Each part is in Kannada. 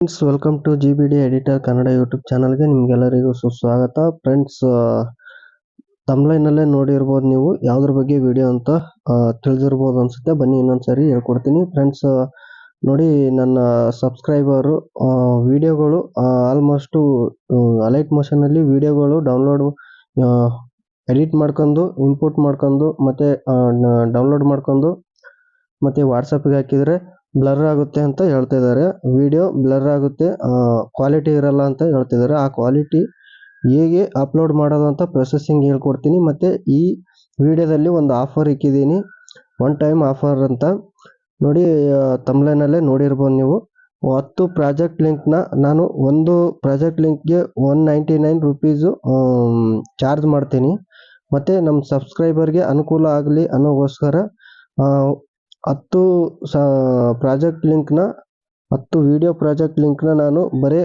Friends, welcome to GBD editor Kannada YouTube ಚಾನಲ್ಗೆ ನಿಮ್ಗೆಲ್ಲರಿಗೂ ಸುಸ್ವಾಗತ. ಫ್ರೆಂಡ್ಸ್, ತಮ್ಲೈನಲ್ಲೇ ನೋಡಿರ್ಬೋದು, ನೀವು ಯಾವುದ್ರ ಬಗ್ಗೆ ವಿಡಿಯೋ ಅಂತ ತಿಳಿದಿರ್ಬೋದು ಅನ್ಸುತ್ತೆ. ಬನ್ನಿ ಇನ್ನೊಂದ್ಸರಿ ಹೇಳ್ಕೊಡ್ತೀನಿ. ಫ್ರೆಂಡ್ಸ್, ನೋಡಿ, ನನ್ನ ಸಬ್ಸ್ಕ್ರೈಬರು ವಿಡಿಯೋಗಳು ಆಲ್ಮೋಸ್ಟು ಅಲೈಟ್ ಮೋಷನಲ್ಲಿ ವಿಡಿಯೋಗಳು ಡೌನ್ಲೋಡ್ ಎಡಿಟ್ ಮಾಡ್ಕೊಂಡು, ಇಂಪೋರ್ಟ್ ಮಾಡ್ಕೊಂಡು, ಮತ್ತು ಡೌನ್ಲೋಡ್ ಮಾಡ್ಕೊಂಡು, ಮತ್ತು ವಾಟ್ಸಪ್ಗೆ ಹಾಕಿದರೆ ಬ್ಲರ್ ಆಗುತ್ತೆ ಅಂತ ಹೇಳ್ತಾ ಇದ್ದಾರೆ. ವಿಡಿಯೋ ಬ್ಲರ್ ಆಗುತ್ತೆ, ಕ್ವಾಲಿಟಿ ಇರಲ್ಲ ಅಂತ ಹೇಳ್ತಿದ್ದಾರೆ. ಆ ಕ್ವಾಲಿಟಿ ಹೇಗೆ ಅಪ್ಲೋಡ್ ಮಾಡೋದು ಅಂತ ಪ್ರೊಸೆಸಿಂಗ್ ಹೇಳ್ಕೊಡ್ತೀನಿ. ಮತ್ತು ಈ ವಿಡಿಯೋದಲ್ಲಿ ಒಂದು ಆಫರ್ ಇಕ್ಕಿದ್ದೀನಿ, ಒನ್ ಟೈಮ್ ಆಫರ್ ಅಂತ. ನೋಡಿ, ತಮ್ಲೈನಲ್ಲೇ ನೋಡಿರ್ಬೋದು ನೀವು. 10 ಪ್ರಾಜೆಕ್ಟ್ ಲಿಂಕ್ನ ನಾನು ಒಂದು ಪ್ರಾಜೆಕ್ಟ್ ಲಿಂಕ್ಗೆ 199 ರುಪೀಸು ಚಾರ್ಜ್ ಮಾಡ್ತೀನಿ. ಮತ್ತು ನಮ್ಮ ಸಬ್ಸ್ಕ್ರೈಬರ್ಗೆ ಅನುಕೂಲ ಆಗಲಿ ಅನ್ನೋಗೋಸ್ಕರ 10 ಪ್ರಾಜೆಕ್ಟ್ ಲಿಂಕ್ನ 10 ವಿಡಿಯೋ ಪ್ರಾಜೆಕ್ಟ್ ಲಿಂಕ್ನ ನಾನು ಬರೀ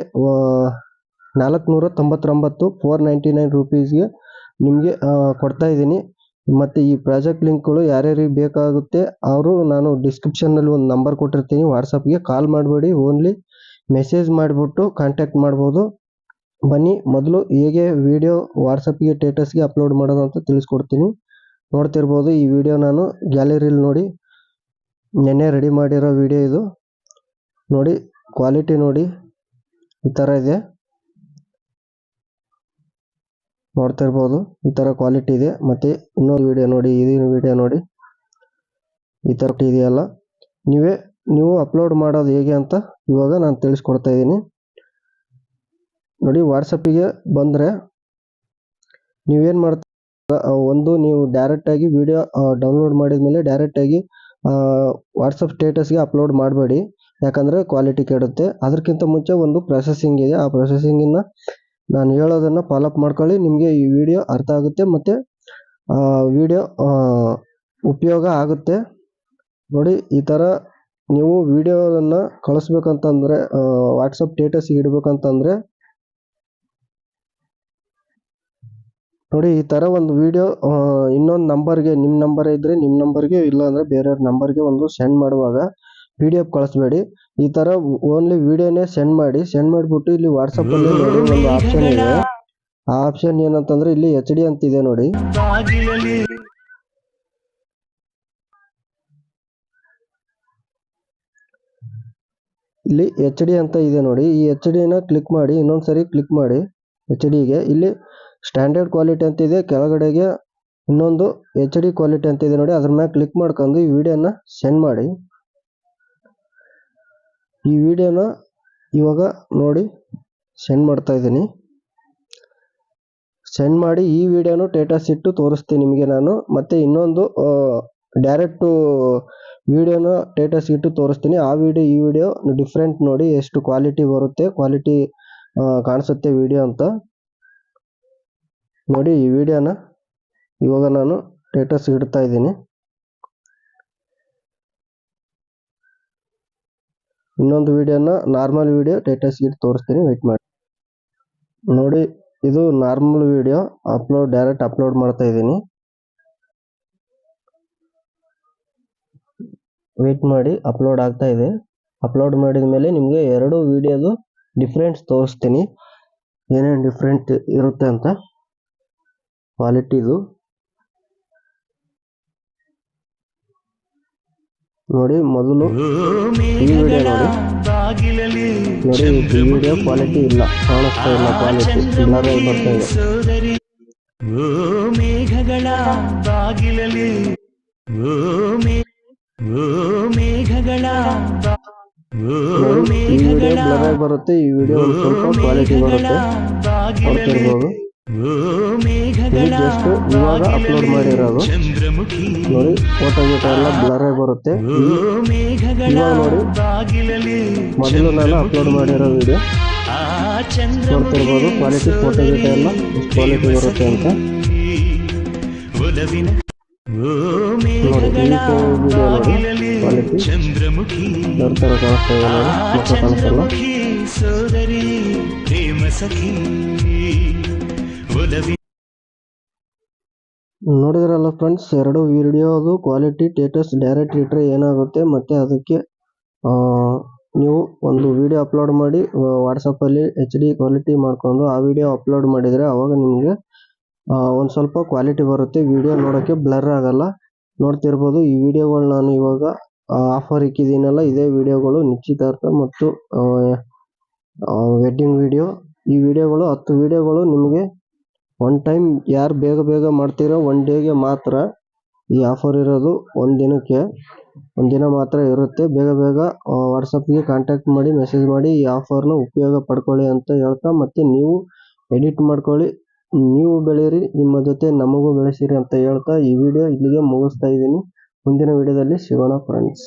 499 499 ರುಪೀಸ್ಗೆ ನಿಮಗೆ ಕೊಡ್ತಾ ಇದ್ದೀನಿ. ಮತ್ತು ಈ ಪ್ರಾಜೆಕ್ಟ್ ಲಿಂಕ್ಗಳು ಯಾರ್ಯಾರಿಗೆ ಬೇಕಾಗುತ್ತೆ ಅವರು ನಾನು ಡಿಸ್ಕ್ರಿಪ್ಷನ್ನಲ್ಲಿ ಒಂದು ನಂಬರ್ ಕೊಟ್ಟಿರ್ತೀನಿ. ವಾಟ್ಸಪ್ಗೆ ಕಾಲ್ ಮಾಡಬೇಡಿ, ಓನ್ಲಿ ಮೆಸೇಜ್ ಮಾಡಿಬಿಟ್ಟು ಕಾಂಟ್ಯಾಕ್ಟ್ ಮಾಡ್ಬೋದು. ಬನ್ನಿ, ಮೊದಲು ಹೇಗೆ ವಿಡಿಯೋ ವಾಟ್ಸಪ್ಗೆ ಸ್ಟೇಟಸ್ಗೆ ಅಪ್ಲೋಡ್ ಮಾಡೋದು ಅಂತ ತಿಳಿಸ್ಕೊಡ್ತೀನಿ. ನೋಡ್ತಿರ್ಬೋದು, ಈ ವಿಡಿಯೋ ನಾನು ಗ್ಯಾಲರಿಲಿ ನೋಡಿ ನೆನ್ನೆ ರೆಡಿ ಮಾಡಿರೋ ವಿಡಿಯೋ ಇದು. ನೋಡಿ, ಕ್ವಾಲಿಟಿ ನೋಡಿ, ಈ ಥರ ಇದೆ. ನೋಡ್ತಿರ್ಬೋದು, ಈ ಥರ ಕ್ವಾಲಿಟಿ ಇದೆ. ಮತ್ತು ಇನ್ನೊಂದು ವಿಡಿಯೋ ನೋಡಿ, ಇದೀನ ವಿಡಿಯೋ ನೋಡಿ, ಈ ಥರ ಇದೆಯಲ್ಲ. ನೀವು ಅಪ್ಲೋಡ್ ಮಾಡೋದು ಹೇಗೆ ಅಂತ ಇವಾಗ ನಾನು ತಿಳಿಸ್ಕೊಡ್ತಾ ಇದ್ದೀನಿ. ನೋಡಿ, ವಾಟ್ಸಪ್ಪಿಗೆ ಬಂದರೆ ನೀವೇನು ಮಾಡ್ತಾ, ನೀವು ಡೈರೆಕ್ಟಾಗಿ ವಿಡಿಯೋ ಡೌನ್ಲೋಡ್ ಮಾಡಿದ ಮೇಲೆ ಡೈರೆಕ್ಟಾಗಿ ವಾಟ್ಸಪ್ ಸ್ಟೇಟಸ್ಗೆ ಅಪ್ಲೋಡ್ ಮಾಡಬೇಡಿ, ಯಾಕಂದರೆ ಕ್ವಾಲಿಟಿ ಕೆಡುತ್ತೆ. ಅದಕ್ಕಿಂತ ಮುಂಚೆ ಒಂದು ಪ್ರೊಸೆಸಿಂಗ್ ಇದೆ, ಆ ಪ್ರೊಸೆಸಿಂಗನ್ನು ನಾನು ಹೇಳೋದನ್ನು ಫಾಲೋಅಪ್ ಮಾಡ್ಕೊಳ್ಳಿ. ನಿಮಗೆ ಈ ವಿಡಿಯೋ ಅರ್ಥ ಆಗುತ್ತೆ ಮತ್ತು ವಿಡಿಯೋ ಉಪಯೋಗ ಆಗುತ್ತೆ. ನೋಡಿ, ಈ ಥರ ನೀವು ವಿಡಿಯೋವನ್ನು ಕಳಿಸ್ಬೇಕಂತಂದರೆ, ವಾಟ್ಸಪ್ ಸ್ಟೇಟಸ್ಗೆ ಇಡಬೇಕಂತಂದರೆ ನೋಡಿ, ಈ ಥರ ಒಂದು ವಿಡಿಯೋ ಇನ್ನೊಂದು ನಂಬರ್ಗೆ, ನಿಮ್ಮ ನಂಬರ್ ಇದ್ದರೆ ನಿಮ್ಮ ನಂಬರ್ಗೆ, ಇಲ್ಲಾಂದರೆ ಬೇರೆಯವ್ರ ನಂಬರ್ಗೆ ಒಂದು ಸೆಂಡ್ ಮಾಡುವಾಗ PDF ಕಳಿಸ್ಬೇಡಿ. ಈ ಥರ ಓನ್ಲಿ ವಿಡಿಯೋನೇ ಸೆಂಡ್ ಮಾಡಿಬಿಟ್ಟು ಇಲ್ಲಿ ವಾಟ್ಸಪ್ಪಲ್ಲಿ ನೋಡಿ ಒಂದು ಆಪ್ಷನ್ ಇದೆ. ಆ ಆಪ್ಷನ್ ಏನಂತಂದರೆ ಇಲ್ಲಿ HD ಅಂತಿದೆ ನೋಡಿ. ಇಲ್ಲಿ HD ಅಂತ ಇದೆ ನೋಡಿ. ಈ HDನ ಕ್ಲಿಕ್ ಮಾಡಿ, ಇನ್ನೊಂದ್ಸರಿ ಕ್ಲಿಕ್ ಮಾಡಿ HDಗೆ. ಇಲ್ಲಿ ಸ್ಟ್ಯಾಂಡರ್ಡ್ ಕ್ವಾಲಿಟಿ ಅಂತಿದೆ, ಕೆಳಗಡೆಗೆ ಇನ್ನೊಂದು HD ಕ್ವಾಲಿಟಿ ಅಂತಿದೆ ನೋಡಿ. ಅದ್ರ ಮೇಲೆ ಕ್ಲಿಕ್ ಮಾಡ್ಕೊಂಡು ಈ ವಿಡಿಯೋನ ಸೆಂಡ್ ಮಾಡಿ. ಈ ವಿಡಿಯೋನ ಇವಾಗ ನೋಡಿ ಸೆಂಡ್ ಮಾಡ್ತಾ ಇದ್ದೀನಿ. ಸೆಂಡ್ ಮಾಡಿ ಈ ವಿಡಿಯೋನು ಸ್ಟೇಟಸ್ ಇಟ್ಟು ತೋರಿಸ್ತೀನಿ ನಿಮಗೆ ನಾನು. ಮತ್ತು ಇನ್ನೊಂದು ಡೈರೆಕ್ಟು ವಿಡಿಯೋನ ಸ್ಟೇಟಸ್ ಇಟ್ಟು ತೋರಿಸ್ತೀನಿ. ಆ ವಿಡಿಯೋ ಈ ವಿಡಿಯೋ ಡಿಫ್ರೆಂಟ್ ನೋಡಿ, ಎಷ್ಟು ಕ್ವಾಲಿಟಿ ಬರುತ್ತೆ, ಕ್ವಾಲಿಟಿ ಕಾಣಿಸುತ್ತೆ ವಿಡಿಯೋ ಅಂತ ನೋಡಿ. ಈ ವಿಡಿಯೋನ ಇವಾಗ ನಾನು ಸ್ಟೇಟಸ್ ಇಡ್ತಾ ಇದ್ದೀನಿ. ಇನ್ನೊಂದು ವಿಡಿಯೋನ ನಾರ್ಮಲ್ ವಿಡಿಯೋ ಸ್ಟೇಟಸ್ಗೆ ಇಟ್ಟು ತೋರಿಸ್ತೀನಿ, ವೆಯ್ಟ್ ಮಾಡಿ. ನೋಡಿ, ಇದು ನಾರ್ಮಲ್ ವಿಡಿಯೋ ಡೈರೆಕ್ಟ್ ಅಪ್ಲೋಡ್ ಮಾಡ್ತಾ ಇದ್ದೀನಿ. ವೆಯ್ಟ್ ಮಾಡಿ, ಅಪ್ಲೋಡ್ ಆಗ್ತಾ ಇದೆ. ಅಪ್ಲೋಡ್ ಮಾಡಿದ ಮೇಲೆ ನಿಮಗೆ 2 ವಿಡಿಯೋದು ಡಿಫ್ರೆನ್ಸ್ ತೋರಿಸ್ತೀನಿ, ಏನೇನು ಡಿಫ್ರೆಂಟ್ ಇರುತ್ತೆ ಅಂತ ಕ್ವಾಲಿಟಿದು. ನೋಡಿ, ಮೊದಲು ಈ ವಿಡಿಯೋ ನೋಡಿ. ಈ ವಿಡಿಯೋ ಕ್ವಾಲಿಟಿ ಇಲ್ಲ, ಕಾಣಿಸ್ತಾ ಇಲ್ಲ, ಕ್ವಾಲಿಟಿ ಬ್ಲರ್ ಆಗಿ ಬರ್ತಾ ಇದೆ. ಈ ವಿಡಿಯೋ ಬ್ಲರ್ ಆಗಿ ಬರುತ್ತೆ, ಈ ವಿಡಿಯೋ ಒಂದು ಸ್ವಲ್ಪ ಕ್ವಾಲಿಟಿ ಬರುತ್ತೆ, ನೋಡ್ತಿರ್ಬೋದು. ಜಸ್ಟ್ ಇವಾಗ ಅಪ್ಲೋಡ್ ಮಾಡಿರೋದು ನೋಡಿ. ಫೋಟೋ ಗೀಟೋ ಎಲ್ಲ ಬ್ಲರ್ ಆಗಿ ಬರುತ್ತೆ. ಇವಾಗ ನೋಡಿ, ಮೊದಲು ನಾನು ಅಪ್ಲೋಡ್ ಮಾಡಿರೋ ವಿಡಿಯೋ ನೋಡ್ತಿರ್ಬೋದು. ಕ್ವಾಲಿಟಿ ಫೋಟೋ ಗೀಟೋ ಎಲ್ಲ ಎಷ್ಟು ಕ್ವಾಲಿಟಿ ಬರುತ್ತೆ ಅಂತ ನೋಡಿ. ಈ ವಿಡಿಯೋ ನೋಡಿ, ಕ್ವಾಲಿಟಿ ಬ್ಲರ್ ಥರ ಕಾಣಿಸ್ತಾ ಇದೆ ನೋಡಿ, ಮತ್ತೆ ಕಾಣಿಸಲ್ಲ. ನೋಡಿದ್ರಲ್ಲ ಫ್ರೆಂಡ್ಸ್, 2 ವಿಡಿಯೋದು ಕ್ವಾಲಿಟಿ ಸ್ಟೇಟಸ್ ಡೈರೆಕ್ಟ್ ಇಟ್ಟರೆ ಏನಾಗುತ್ತೆ, ಮತ್ತು ಅದಕ್ಕೆ ನೀವು ಒಂದು ವಿಡಿಯೋ ಅಪ್ಲೋಡ್ ಮಾಡಿ ವಾಟ್ಸಪ್ಪಲ್ಲಿ HD ಕ್ವಾಲಿಟಿ ಮಾಡ್ಕೊಂಡು ಆ ವಿಡಿಯೋ ಅಪ್ಲೋಡ್ ಮಾಡಿದರೆ ಅವಾಗ ನಿಮಗೆ ಒಂದು ಸ್ವಲ್ಪ ಕ್ವಾಲಿಟಿ ಬರುತ್ತೆ, ವಿಡಿಯೋ ನೋಡೋಕ್ಕೆ ಬ್ಲರ್ ಆಗಲ್ಲ. ನೋಡ್ತಿರ್ಬೋದು ಈ ವಿಡಿಯೋಗಳು ನಾನು ಇವಾಗ ಆಫರ್ ಇಕ್ಕಿದ್ದೀನಲ್ಲ, ಇದೇ ವಿಡಿಯೋಗಳು ನಿಶ್ಚಿತಾರ್ಥ ಮತ್ತು ವೆಡ್ಡಿಂಗ್ ವಿಡಿಯೋ. ಈ ವಿಡಿಯೋಗಳು 10 ವಿಡಿಯೋಗಳು ನಿಮಗೆ ಒನ್ ಟೈಮ್ ಯಾರು ಬೇಗ ಬೇಗ ಮಾಡ್ತೀರೋ ಒನ್ ಡೇಗೆ ಮಾತ್ರ ಈ ಆಫರ್ ಇರೋದು. ಒಂದಿನ ಮಾತ್ರ ಇರುತ್ತೆ. ಬೇಗ ಬೇಗ ವಾಟ್ಸಪ್ಗೆ ಕಾಂಟ್ಯಾಕ್ಟ್ ಮಾಡಿ, ಮೆಸೇಜ್ ಮಾಡಿ ಈ ಆಫರ್ನ ಉಪಯೋಗ ಪಡ್ಕೊಳ್ಳಿ ಅಂತ ಹೇಳ್ತಾ, ಮತ್ತೆ ನೀವು ಎಡಿಟ್ ಮಾಡ್ಕೊಳ್ಳಿ, ನೀವು ಬೆಳೀರಿ, ನಿಮ್ಮ ಜೊತೆ ನಮಗೂ ಬೆಳೆಸಿರಿ ಅಂತ ಹೇಳ್ತಾ ಈ ವಿಡಿಯೋ ಇಲ್ಲಿಗೆ ಮುಗಿಸ್ತಾ ಇದ್ದೀನಿ. ಮುಂದಿನ ವಿಡಿಯೋದಲ್ಲಿ ಸಿಗೋಣ ಫ್ರೆಂಡ್ಸ್.